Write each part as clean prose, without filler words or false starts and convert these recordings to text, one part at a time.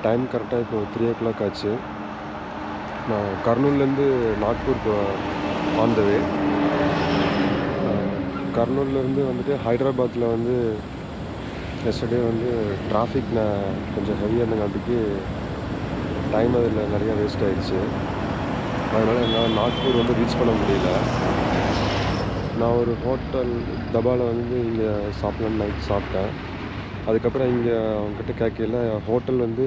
Time கரெக்டாக இப்போ 3 o'clock ஆச்சு. நான் கர்னூல்லேருந்து நாக்பூர் ஆன் த வே. கர்னூல்லேருந்து வந்துட்டு ஹைதராபாத்தில் வந்து எஸ்டர்டே வந்து டிராஃபிக் கொஞ்சம் ஹெவியாக இருந்தங்காட்டிக்கு டைம் அதில் நிறையா வேஸ்ட் ஆகிடுச்சு. அதனால் என்னால் நாக்பூர் வந்து ரீச் பண்ண முடியல. நான் ஒரு ஹோட்டல் தபாவில் வந்து இங்கே சாப்பிட்லான்னு நைட் சாப்பிட்டேன். அதுக்கப்புறம் இங்கே அவங்ககிட்ட கேட்கல ஹோட்டல் வந்து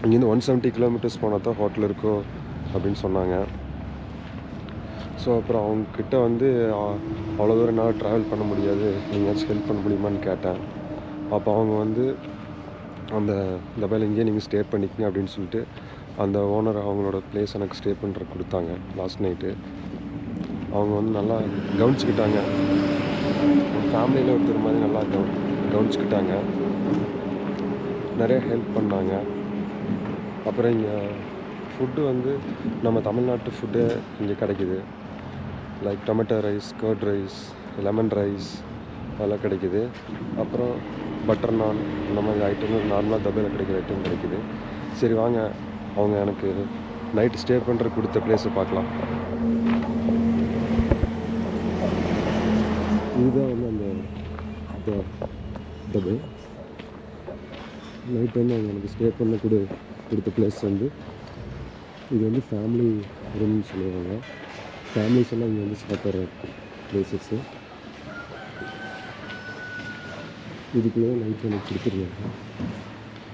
இங்கேருந்து 170 kilometers போனால் தான் ஹோட்டல் இருக்கோ அப்படின்னு சொன்னாங்க. ஸோ அப்புறம் அவங்கக்கிட்ட வந்து அவ்வளோ தூரம் என்னால் ட்ராவல் பண்ண முடியாது, நீங்களாச்சும் ஹெல்ப் பண்ண முடியுமான்னு கேட்டேன். அப்போ அவங்க வந்து அந்த தபாவில் இங்கேயே நீங்கள் ஸ்டே பண்ணிக்கங்க அப்படின்னு சொல்லிட்டு அந்த ஓனர் அவங்களோட பிளேஸ் எனக்கு ஸ்டே பண்ணுற கொடுத்தாங்க லாஸ்ட் நைட்டு. அவங்க வந்து நல்லா கவனிச்சுக்கிட்டாங்க. ஃபேமிலியில் ஒருத்தர் மாதிரி நல்லா கவனிச்சுக்கிட்டாங்க, நிறைய ஹெல்ப் பண்ணாங்க. அப்புறம் இங்கே ஃபுட்டு வந்து நம்ம தமிழ்நாட்டு ஃபுட்டு இங்கே கிடைக்கிது. Like tomato rice, curd rice, lemon rice அதெல்லாம் கிடைக்கிது. அப்புறம் பட்டர் நான் இந்த மாதிரி ஐட்டம் நார்மலாக தபாயில் கிடைக்கிற ஐட்டம் கிடைக்கிது. சரி வாங்க, அவங்க எனக்கு நைட்டு ஸ்டே பண்ணுற கொடுத்த பிளேஸை பார்க்கலாம். இதுதான் வந்து அந்த தபாய் நைட் வந்து அவங்க எனக்கு ஸ்டே பண்ண கொடுத்த பிளேஸ் வந்து இது வந்து ஃபேமிலி ரூம்னு சொல்லுவாங்க. ஃபேமிலிஸ் எல்லாம் இங்கே வந்து சாப்பிட்ற பிளேசஸ்ஸு. இதுக்குள்ளே நைட் எனக்கு கொடுத்துருவாங்க.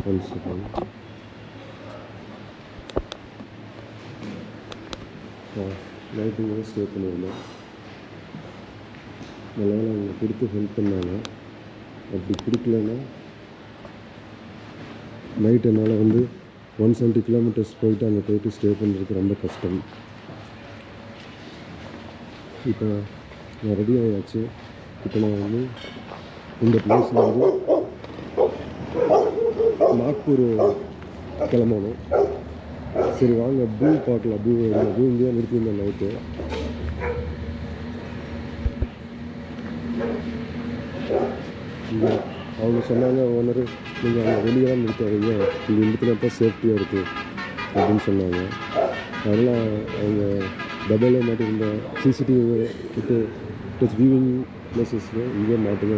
One second. நைட்டு இங்கே ஸ்டே பண்ணியிருந்தேன். நல்லா அவங்க கொடுத்து ஹெல்ப் பண்ணாங்க. அப்படி கொடுக்கலன்னா நைட் என்னால் வந்து 170 kilometers போயிட்டு அங்கே போயிட்டு ஸ்டே பண்ணுறதுக்கு ரொம்ப கஷ்டம். இப்போ நான் ரெடி ஆகியாச்சு. இப்போ நான் வந்து இந்த பிளேஸில் வந்து நாக்பூர் கிளம்பணும். சரி வாங்க பூ பார்க்கலாம். பூ இங்கேயே நிறுத்தியிருந்தேன் நைட்டு. இங்கே அவங்க சொன்னாங்க ஓனர், நீங்கள் அங்கே வெளியே தான் நிறுத்தாதீங்க, இங்கே நிறுத்தினா தான் சேஃப்டியாக இருக்குது அப்படின்னு சொன்னாங்க. அதனால் அவங்க தபாயில் மாட்டிருந்த சிசிடிவி வியூவிங் பிளேசஸில் இங்கே மாட்டுங்க,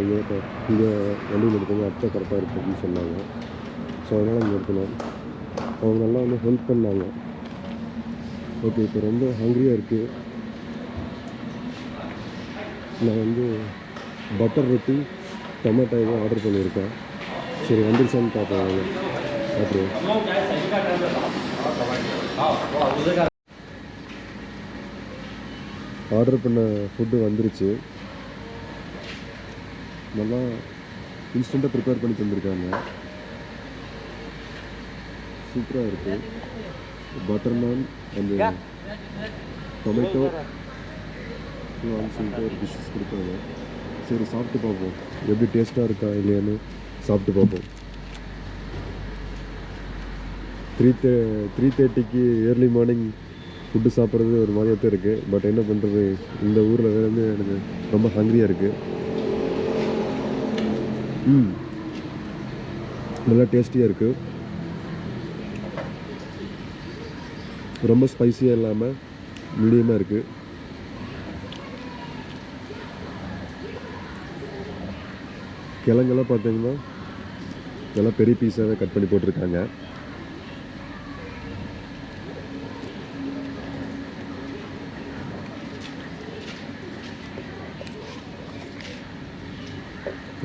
இங்கே வண்டி நிறுத்துங்க, அப்போ கரெக்டாக இருக்குது அப்படின்னு சொன்னாங்க. ஸோ அதனால் இங்கே இருக்கணும். அவங்க நல்லா வந்து ஹெல்ப் பண்ணாங்க. ஓகே, இப்போ ரொம்ப ஹங்க்ரியாக இருக்குது. நான் வந்து பட்டர் ரொட்டி டொமேட்டோவும் ஆர்டர் பண்ணியிருக்கேன். சரி வந்துருச்சான்னு பார்ப்போம். அப்படியே ஆர்டர் பண்ண ஃபுட்டு வந்துருச்சு. நல்லா இன்ஸ்டண்ட்டாக ப்ரிப்பேர் பண்ணி தந்திருக்காங்க. சூப்பராக இருக்குது. பட்டர் நான் அந்த டொமேட்டோ சொல்லிட்டு ஒரு டிஷ்ஷஸ் கொடுப்பாங்க. சரி சாப்பிட்டு பார்ப்போம், எப்படி டேஸ்ட்டாக இருக்கா இல்லையான்னு சாப்பிட்டு பார்ப்போம். 3:30 ஏர்லி மார்னிங் ஃபுட்டு சாப்பிட்றது ஒரு மாதிரியாக தான் இருக்குது. பட் என்ன பண்ணுறது, இந்த ஊரில் வந்து எனக்கு ரொம்ப ஹங்க்ரியாக இருக்குது. நல்லா டேஸ்டியாக இருக்குது. ரொம்ப ஸ்பைஸியாக இல்லாமல் மீடியமாக இருக்குது. கிழங்கெல்லாம் பார்த்தீங்கன்னா நல்லா பெரிய பீஸாகவே கட் பண்ணி போட்டிருக்காங்க.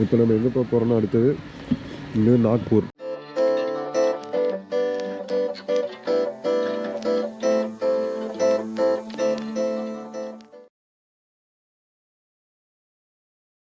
இப்போ நம்ம எங்கே போகிறோன்னா அடுத்தது இங்கே நாக்பூர்.